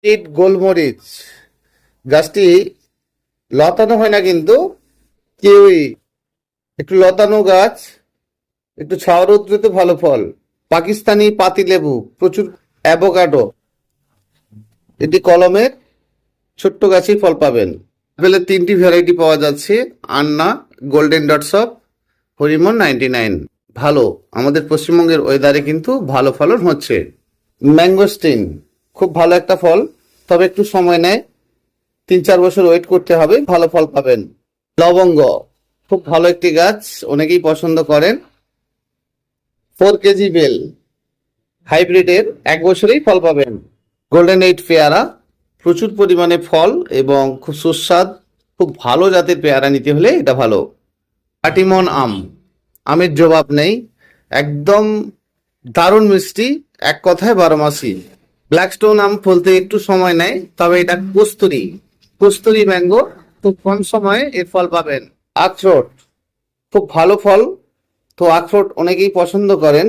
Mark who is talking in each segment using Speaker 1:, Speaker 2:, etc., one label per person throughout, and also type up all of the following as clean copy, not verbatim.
Speaker 1: ইট গোলমরিচ গাছটি লতানো হয় না, কিন্তু কিউই একটু লতানো গাছ, একটু ছাওয়া রৌদ্রতে ভালো ফল। পাকিস্তানি পাতিলেবু, প্রচুর অ্যাভোকাডো, এটি কলমের ছোট্ট গাছেই ফল পাবেন। আপেলের 3টি ভ্যারাইটি পাওয়া যাচ্ছে: আন্না, গোল্ডেন ডটস অফ, হরিমন 99। ভালো, আমাদের পশ্চিমবঙ্গের ওয়েদারে কিন্তু ভালো ফলন হচ্ছে। ম্যাঙ্গোস্টিন খুব ভালো একটা ফল, তবে একটু সময় নেয়, 3-4 বছর ওয়েট করতে হবে, ভালো ফল পাবেন। লবঙ্গ খুব ভালো একটি গাছ, অনেকেই পছন্দ করেন। 4 কেজি বেল হাইব্রিডের, 1 বছরেই ফল পাবেন। গোল্ডেন এইট পেয়ারা, প্রচুর পরিমাণে ফল এবং খুব সুস্বাদ, খুব ভালো জাতের পেয়ারা নিতে হলে এটা ভালো। কাটিমন আম, আমের জবাব নেই, একদম দারুণ মিষ্টি, এক কথায় 12 মাসি। ব্ল্যাকস্টোন আম ফলতে একটু সময় নেয়, তবে এটা কস্তুরি, কস্তুরি ম্যাঙ্গো, খুব কম সময়ে এর ফল পাবেন। আখরোট খুব ভালো ফল, তো আখরোট অনেকেই পছন্দ করেন,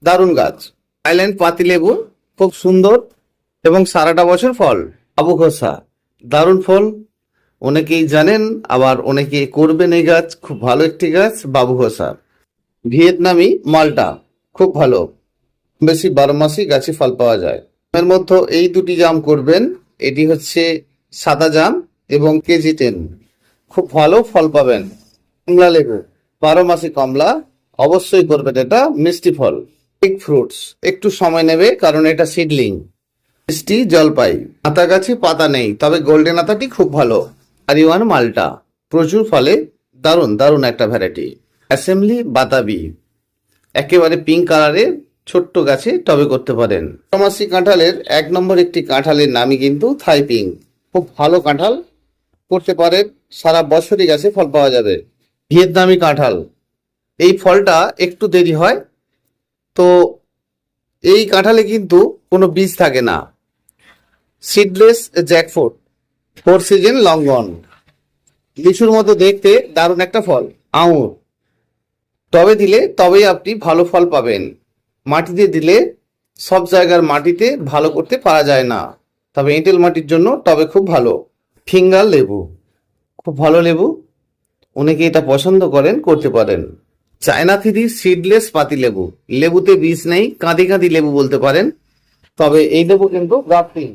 Speaker 1: দারুণ গাছ। আইল্যান্ড পাতিলেবু খুব সুন্দর এবং সারাটা বছর ফল। আবু খোসা দারুণ ফল, অনেকেই জানেন, আবার অনেকে করবেন এই গাছ, খুব ভালো একটি গাছ বাবু খোসা। ভিয়েতনামি মালটা খুব ভালো, বেশি 12 মাসই গাছে ফল পাওয়া যায়। এর মধ্যে এই দুটি জাম করবেন, এটি হচ্ছে সাদা জাম এবং কেজি 10, খুব ভালো ফল পাবেন। কমলা লেবু 12 মাসি কমলা, অবশ্যই করবেন, এটা মিষ্টি ফল। পিক ফ্রুটস একটু সময় নেবে, কারণ এটা সিডলিং। মিষ্টি জলপাই, আতা গাছে পাতা নেই, তবে গোল্ডেন আতাটি খুব ভালো। আরিওয়ান মালটা প্রচুর ফলে, দারুণ দারুণ একটা ভ্যারাইটি। অ্যাসেম্বলি বাতাবি একেবারে পিঙ্ক কালারের, ছোট্ট গাছে টবে করতে পারেন। 12 মাসি কাঁঠালের 1 নম্বর একটি কাঁঠালের নামই কিন্তু থাই পিঙ্ক, খুব ভালো কাঁঠাল, করতে পারেন, সারা বছরই গাছে ফল পাওয়া যাবে। ভিয়েতনামি কাঁঠাল, এই ফলটা একটু দেরি হয়, তো এই কাঁঠালে কিন্তু কোনো বীজ থাকে না। সিডলেস জ্যাকফ্রুট, 4 সিজন লঙ্ঘন, লিচুর মতো দেখতে, দারুণ একটা ফল। আঙুর টবে দিলে তবেই আপনি ভালো ফল পাবেন, মাটিতে দিলে সব জায়গার মাটিতে ভালো করতে পারা যায় না, তবে এঁটেল মাটির জন্য টবে খুব ভালো। ফিঙ্গার লেবু খুব ভালো লেবু, অনেকে এটা পছন্দ করেন, করতে পারেন। চায়না থ্রি সিডলেস পাতি লেবু, লেবুতে বীজ নেই, কাঁদি কাঁদি লেবু বলতে পারেন, তবে এই লেবু কিন্তু গ্রাফটিং,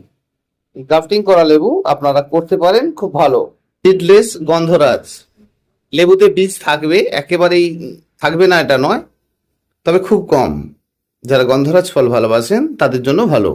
Speaker 1: গ্রাফটিং করা লেবু, আপনারা করতে পারেন, খুব ভালো। সিডলেস গন্ধরাজ, লেবুতে বীজ থাকবে, একেবারেই থাকবে না এটা নয়, তবে খুব কম। যারা গন্ধরাজ ফল ভালোবাসেন তাদের জন্য ভালো।